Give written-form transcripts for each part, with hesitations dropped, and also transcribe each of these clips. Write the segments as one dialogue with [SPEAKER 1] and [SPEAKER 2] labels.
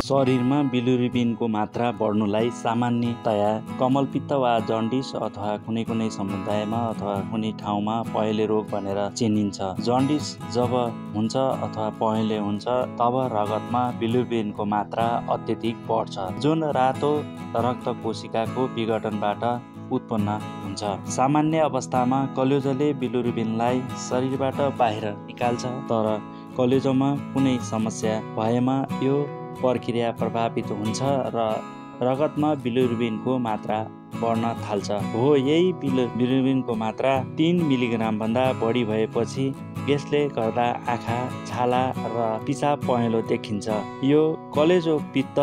[SPEAKER 1] शरीरमा बिलिरुबिनको मात्रा बढ्नुलाई सामान्यतया कमलपित्त वा जन्डिस अथवा कुनै समुदायमा अथवा कुनै ठाउँमा पहेँले रोग भनेर चिनिन्छ। जन्डिस जब हुन्छ अथवा पहेँले हुन्छ तब रगतमा बिलिरुबिनको मात्रा अत्यधिक बढ्छ, जुन रातो रक्त कोशिकाको विघटनबाट उत्पन्न हुन्छ। सामान्य अवस्थामा कलेजोले बिलिरुबिनलाई शरीरबाट बाहिर निकाल्छ, तर कलेजोमा कुनै समस्या भएमा यो प्रक्रिया प्रभावित हुन्छ र रगतमा बिलिरुबिनको मात्रा बढ्न थाल्छ। हो, यही बिलिरुबिनको मात्रा 3 मिलिग्राम भन्दा बढी भएपछि यसले गर्दा आँखा, छाला र पिसाब पहेँलो देखिन्छ। यो कलेजो, पित्त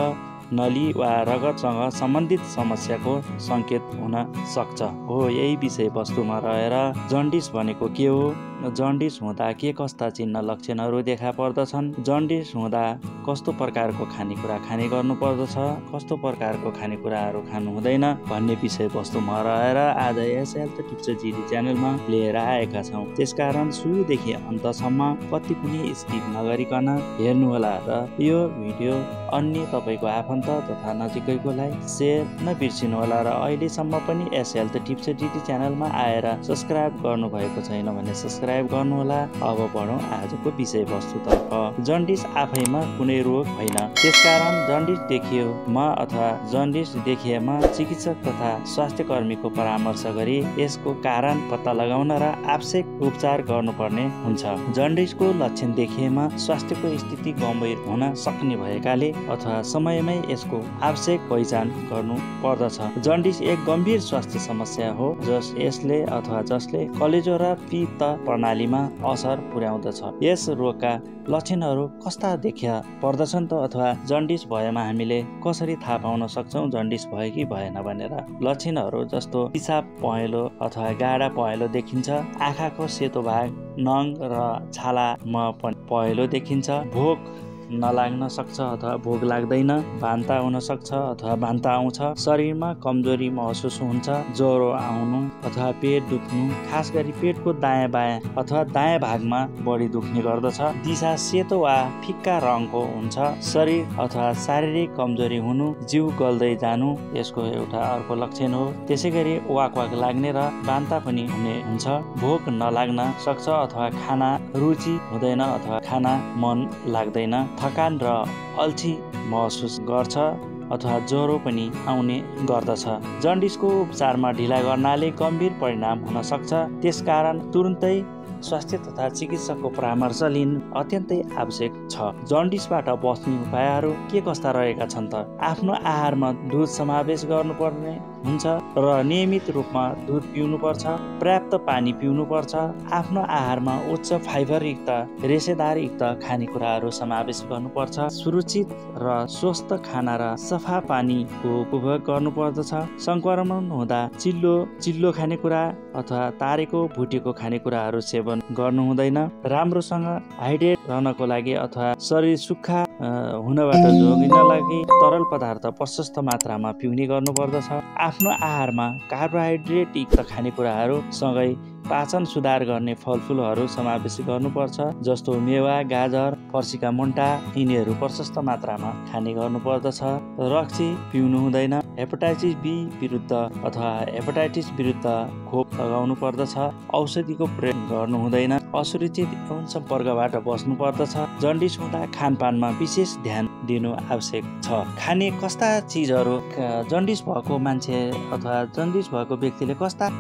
[SPEAKER 1] नली वा रगतसँग सम्बन्धित समस्याको सङ्केत हुन सक्छ। हो, यही विषयवस्तुमा रहेर जन्डिस भनेको के हो, जन्डिस हुँदा के कस्ता चिन्ह लक्षणहरू देखा पर्दछन्, जन्डिस हुँदा कस्तो प्रकारको खानेकुरा खाने गर्नुपर्दछ, कस्तो प्रकारको खानेकुराहरू खानु हुँदैन भन्ने विषयवस्तुमा रहेर आज यस हेल्थ टिप्स जिडी च्यानलमा लिएर आएका छौँ। त्यसकारण सुरुदेखि अन्तसम्म कति पनि स्किप नगरिकन हेर्नुहोला र यो भिडियो अन्य तपाईँको आफन्त तथा नजिकैकोलाई सेयर नबिर्सिनुहोला र अहिलेसम्म पनि यस हेल्थ टिप्स जिडी च्यानलमा आएर सब्सक्राइब गर्नुभएको छैन भने सब्सक्राइब गर्नुहोला। अब बढौँ आजको विषयवस्तुतर्फ। जन्डिस आफैमा कुनै रोग होइन, त्यसकारण जन्डिस देखिएमा अथवा जन्डिस देखिएमा चिकित्सक तथा स्वास्थ्य कर्मीको परामर्श गरी यसको कारण पत्ता लगाउन र आवश्यक उपचार गर्नुपर्ने हुन्छ। जन्डिसको लक्षण देखिएमा स्वास्थ्यको स्थिति गम्भीर हुन सक्ने भएकाले अथवा समयमै यसको आवश्यक पहिचान गर्नु पर्दछ। जन्डिस एक गम्भीर स्वास्थ्य समस्या हो यसले अथवा जसले कलेजो र पित्त प्रणालीमा असर पुर्याउँदछ। यस रोगका लक्षणहरू कस्ता देखा पर्दछन् त अथवा जन्डिस भएमा हामीले कसरी थाहा पाउन सक्छौँ जन्डिस भयो कि भएन भनेर। लक्षणहरू जस्तो पिसाब पहेँलो अथवा गाढा पहेँलो देखिन्छ, आँखाको सेतो भाग, नङ र छालामा पहेँलो देखिन्छ, भोक नलाग्न सक्छ अथवा भोक लाग्दैन, बान्ता हुन सक्छ अथवा बान्ता आउँछ, शरीरमा कमजोरी महसुस हुन्छ, ज्वरो आउनु अथवा पेट दुख्नु, खास गरी पेटको दायाँ बायाँ अथवा दायाँ भागमा बढी दुख्ने गर्दछ, दिशा सेतो वा फिक्का रङको हुन्छ, शरीर अथवा शारीरिक कमजोरी हुनु, जिउ गल्दै जानु यसको एउटा अर्को लक्षण हो। त्यसै गरी वाक लाग्ने र बान्ता पनि हुने हुन्छ, भोक नलाग्न सक्छ अथवा खाना रुचि हुँदैन अथवा खाना मन लाग्दैन, थकान र अल्छी महसुस गर्छ अथवा ज्वरो पनि आउने गर्दछ। जन्डिसको उपचारमा ढिला गर्नाले गम्भीर परिणाम हुन सक्छ, त्यसकारण तुरुन्तै स्वास्थ्य तथा चिकित्सकको परामर्श लिनु अत्यन्तै आवश्यक छ। जन्डिसबाट बच्ने उपायहरू के कस्ता रहेका छन् त? आफ्नो आहारमा दुध समावेश गर्नुपर्ने हुन्छ र नियमित रूपमा दुध पिउनुपर्छ, पर्याप्त पानी पिउनुपर्छ, आफ्नो आहारमा उच्च फाइबरयुक्त रेसेदारयुक्त खानेकुराहरू समावेश गर्नुपर्छ, सुरक्षित र स्वस्थ खाना र सफा पानीको उपभोग गर्नुपर्दछ, सङ्क्रमण हुँदा चिल्लो खानेकुरा अथवा तारेको भुटेको खानेकुराहरू सेवन गर्नु हुँदैन, राम्रोसँग हाइड्रेट रहनको लागि अथवा शरीर सुक्खा हुनबाट जोगिन लागि तरल पदार्थ प्रशस्त मात्रामा पिउने गर्नुपर्दछ, आफ्नो आहारमा कार्बोहाइड्रेट युक्त खानेकुराहरू सँगै पाचन सुधार गर्ने फलफुलहरू समावेश गर्नुपर्छ, जस्तो मेवा, गाजर, फर्सीका मुन्टा यिनीहरू प्रशस्त मात्रामा खाने गर्नुपर्दछ, रक्सी पिउनु हुँदैन, हेपाटाइटिस बी विरुद्ध अथवा हेपाटाइटिस विरुद्ध खोप लगाउनु पर्दछ, औषधिको प्रयोग गर्नु हुँदैन, असुरक्षित यौन सम्पर्कबाट बस्नु पर्दछ। जन्डिस हुँदा खानपानमा विशेष ध्यान दिनु आवश्यक छ। खाने कस्ता चिजहरू जन्डिस भएको मान्छे अथवा जन्डिस भएको व्यक्तिले कस्ता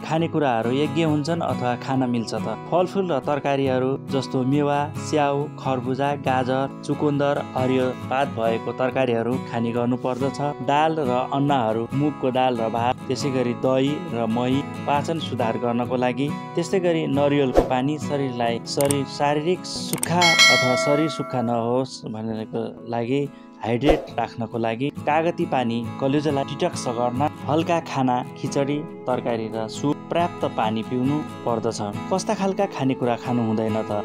[SPEAKER 1] खानेकुराहरू योग्य हुन्छन् अथवा खान मिल्छ त? फलफुल र तरकारीहरू जस्तो मेवा, स्याउ, खरबुजा, गाजर, चुकुन्दर, हरियो पात भएको तरकारीहरू खाने गर्नु पर्दछ, दाल र अन्नहरू, मुगको दाल र भात, त्यसै गरी दही र मही पाचन सुधार गर्नको लागि, त्यस्तै गरी नरिवलको पानी शरीरलाई शारीरिक सुक्खा अथवा शरीर सुक्खा नहोस् भन्नको लागि, हाइड्रेट राख्नको लागि, कागती पानी कलेजोलाई डिटक्स गर्न, हल्का खाना, खिचडी, तरकारी र सुप, पर्याप्त पानी पिउनु पर्दछ। कस्ता खालका खानेकुरा खानु हुँदैन त?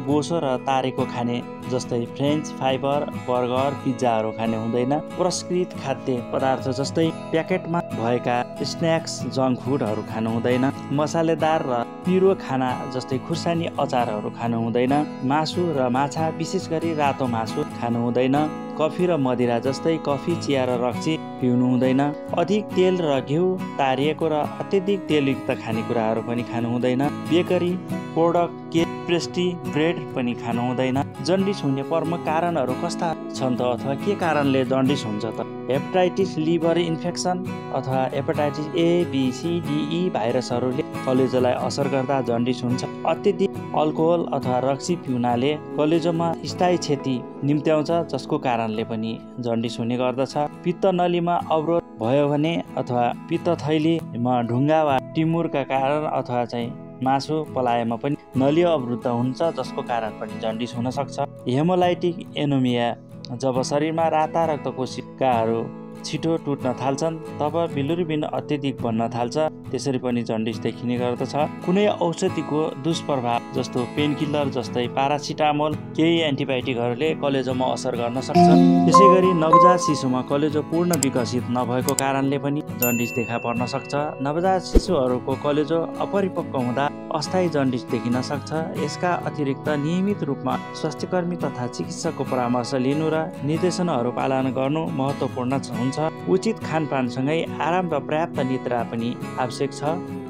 [SPEAKER 1] बोसो र तारेको खाने जस्तै फ्रेन्च फाइबर, बर्गर, पिज्जाहरू खाने हुँदैन, पुरस्कृत खाद्य पदार्थ जस्तै प्याकेटमा भएका स्न्याक्स, जङ्क फुडहरू खानु हुँदैन, मसालेदार र पिरो खाना जस्तै खुर्सानी अचारहरू खानु हुँदैन, मासु र माछा विशेष गरी रातो मासु खानु हुँदैन, कफी र मदिरा जस्तै कफी, चिया र रक्सी पिउनु हुँदैन। अधिक तेल र घिउ, तारिएको र अत्यधिक तेलयुक्त खानेकुराहरू पनि खानु हुँदैन। Bakery product, cake, pastry, bread पनि खानु हुँदैन। जन्डिस हुने प्रमुख कारणहरू कस्ता छन् त अथवा के कारणले जन्डिस हुन्छ त? हेपाटाइटिस, लिभर इन्फेक्सन अथवा hepatitis A, B, C, D, E भाइरसहरूले कलेजोलाई असर गर्दा जन्डिस हुन्छ। अत्यधिक अल्कोहल अथवा रक्सी पिउनाले कलेजोमा स्थायी क्षति निम्त्याउँछ, जसको कारणले पनि जन्डिस हुने गर्दछ। पित्त नलीमा अवरोध भयो भने अथवा पित्तथैलीमा ढुङ्गा वा टिमुरका कारण अथवा मासु पलाएमा पनि नली अवरुद्ध हुन्छ, जसको कारण पनि जन्डिस हुन सक्छ। हेमोलाइटिक एनिमिया, जब शरीरमा राता रक्तकोशिकाहरू छिटो टुट्न थाल्छन् तब बिलिरुबिन अत्यधिक बन्न थाल्छ, त्यसरी पनि जन्डिस देखिने गर्दछ। कुनै औषधिको दुष्प्रभाव जस्तो पेनकिलर जस्तै पारासिटामोल, केही एन्टिबायोटिकहरूले कलेजोमा असर गर्न सक्छ। त्यसै गरी नवजात शिशुमा कलेजो पूर्ण विकसित नभएको कारणले पनि जन्डिस देखा पर्न सक्छ। नवजात शिशुहरूको कलेजो अपरिपक्व हुँदा अस्थायी जन्डिस देखिन सक्छ। यसका अतिरिक्त नियमित रूपमा स्वास्थ्यकर्मी तथा चिकित्सकको परामर्श लिनु र निर्देशनहरू पालन गर्नु महत्त्वपूर्ण हुन्छ। उचित खानपानसँगै आराम र पर्याप्त निद्रा पनि आवश्यक छ,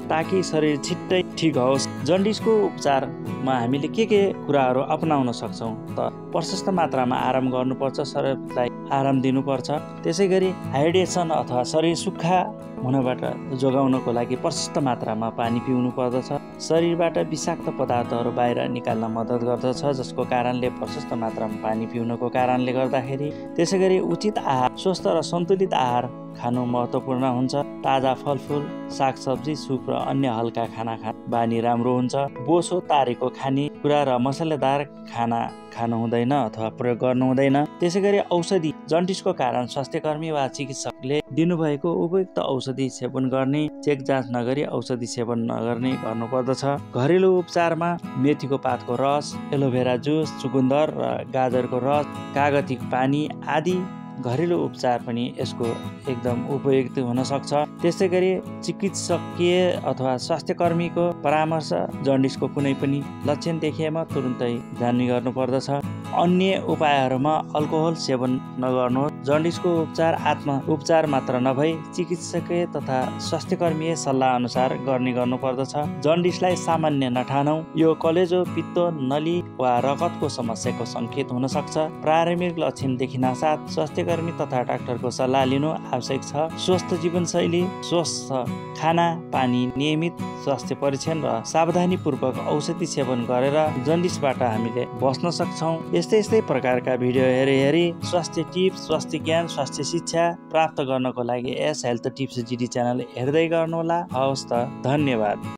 [SPEAKER 1] ताकि शरीर छिट्टै ठिक होस्। जन्डिसको उपचारमा हामीले के कुराहरू अपनाउन सक्छौँ त? प्रशस्त मात्रामा आराम गर्नुपर्छ, शरीरलाई आराम दिनुपर्छ। त्यसै गरी हाइड्रेसन अथवा शरीर सुक्खा हुनबाट जोगाउनको लागि प्रशस्त मात्रामा पानी पिउनु पर्दछ। शरीरबाट विषाक्त पदार्थहरू बाहिर निकाल्न मद्दत गर्दछ, जसको कारणले प्रशस्त मात्रामा पानी पिउनको कारणले गर्दाखेरि। त्यसै गरी उचित आहार, स्वस्थ र सन्तुलित आहार खानु महत्त्वपूर्ण हुन्छ। ताजा फलफुल, सागसब्जी, सुप र अन्य हल्का खाना बानी राम्रो हुन्छ। बोसो तारेको खानेकुरा र मसलादार खाना खानु हुँदैन अथवा प्रयोग गर्नु हुँदैन। त्यसै गरी औषधि, जन्डिसको कारण स्वास्थ्यकर्मी वा चिकित्सकले दिनुभएको उपयुक्त औषधि सेवन गर्ने, चेक जाँच नगरी औषधि सेवन नगर्ने गर्नुपर्दछ। घरेलु उपचारमा मेथीको पातको रस, एलोभेरा जुस, चुकुन्दर र गाजरको रस, कागती पानी आदि घरेलु उपचार पनि यसको एकदम उपयुक्त हुन सक्छ। त्यसै गरी चिकित्सकीय अथवा स्वास्थ्यकर्मीको परामर्श, जन्डिसको कुनै पनि लक्षण देखिएमा तुरुन्तै जान्ने गर्नुपर्दछ। अन्य उपायहरूमा अल्कोहल सेवन नगर्नुहोस्। जन्डिसको उपचार आत्म उपचार मात्र नभई चिकित्सकीय तथा स्वास्थ्यकर्मीय सल्लाह अनुसार गर्नुपर्दछ। जन्डिसलाई सामान्य नठानौँ, यो कलेजो, पित्त नली वा रगतको समस्याको सङ्केत हुन सक्छ। प्रारम्भिक लक्षण देखिनासाथ स्वास्थ्यकर्मी तथा डाक्टरको सल्लाह लिनु आवश्यक छ। स्वस्थ जीवनशैली, स्वस्थ खाना पानी, नियमित स्वास्थ्य परीक्षण र सावधानीपूर्वक औषधि सेवन गरेर जन्डिसबाट हामीले बस्न सक्छौँ। यस्तै प्रकारका भिडियो हेरी स्वास्थ्य टिप्स, स्वास्थ्य ज्ञान, स्वास्थ्य शिक्षा प्राप्त गर्नको लागि यस हेल्थ टिप्स GD च्यानल हेर्दै गर्नुहोला। हवस् त, धन्यवाद।